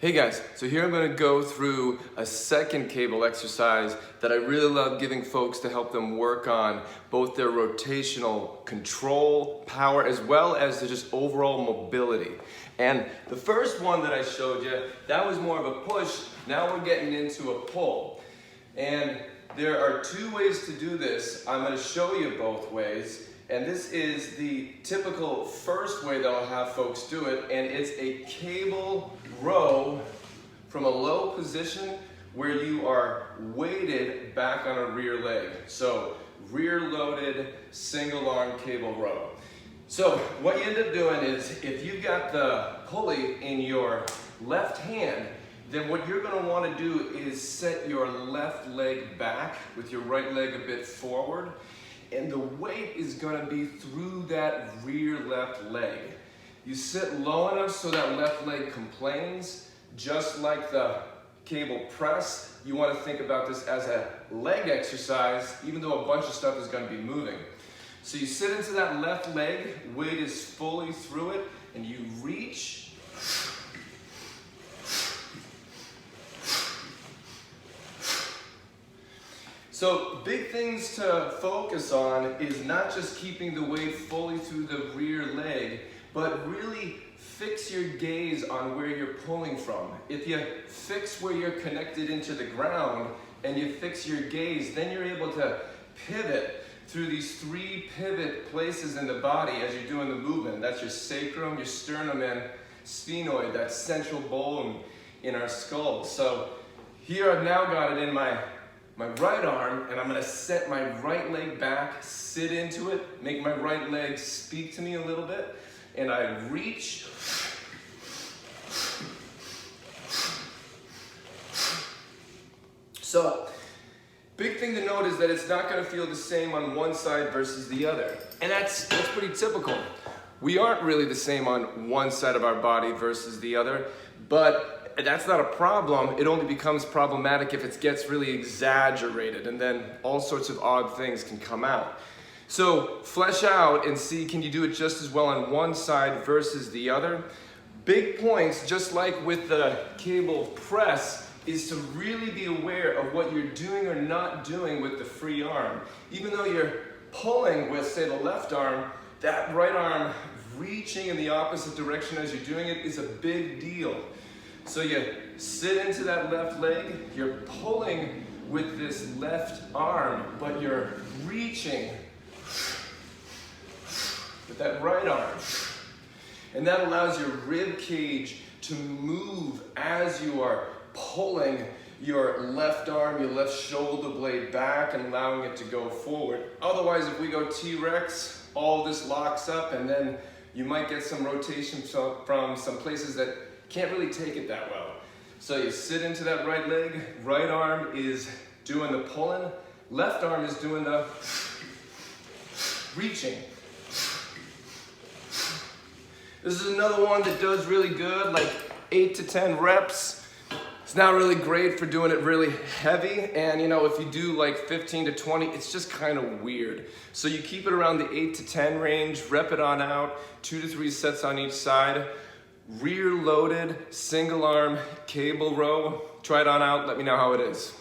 Hey guys, so here I'm going to go through a second cable exercise that I really love giving folks to help them work on both their rotational control, power, as well as just overall mobility. And the first one that I showed you, that was more of a push. Now we're getting into a pull. And there are two ways to do this. I'm going to show you both ways. And this is the typical first way that I'll have folks do it, and it's a cable row from a low position where you are weighted back on a rear leg. So rear loaded single arm cable row. So what you end up doing is if you've got the pulley in your left hand, then what you're going to want to do is set your left leg back with your right leg a bit forward. And the weight is going to be through that rear left leg. You sit low enough so that left leg complains, just like the cable press. You want to think about this as a leg exercise, even though a bunch of stuff is going to be moving. So you sit into that left leg, weight is fully through it, and you reach. So big things to focus on is not just keeping the weight fully through the rear leg, but really fix your gaze on where you're pulling from. If you fix where you're connected into the ground and you fix your gaze, then you're able to pivot through these three pivot places in the body as you're doing the movement. That's your sacrum, your sternum, and sphenoid, that central bone in our skull. So here I've now got it in my right arm, and I'm going to set my right leg back, sit into it, make my right leg speak to me a little bit, and I reach. So, big thing to note is that it's not going to feel the same on one side versus the other, and that's pretty typical. We aren't really the same on one side of our body versus the other, but that's not a problem. It only becomes problematic if it gets really exaggerated, and then all sorts of odd things can come out. So flesh out and see, can you do it just as well on one side versus the other? Big points, just like with the cable press, is to really be aware of what you're doing or not doing with the free arm. Even though you're pulling with, say, the left arm, that right arm reaching in the opposite direction as you're doing it is a big deal. So you sit into that left leg, you're pulling with this left arm, but you're reaching with that right arm. And that allows your rib cage to move as you are pulling your left arm, your left shoulder blade back and allowing it to go forward. Otherwise, if we go T-Rex, all this locks up, and then you might get some rotation from some places that can't really take it that well. So you sit into that right leg, right arm is doing the pulling, left arm is doing the reaching. This is another one that does really good, like 8 to 10 reps. It's not really great for doing it really heavy, and if you do like 15 to 20, it's just kind of weird. So you keep it around the 8 to 10 range, rep it on out, 2 to 3 sets on each side. Rear loaded, single arm, cable row. Try it on out, let me know how it is.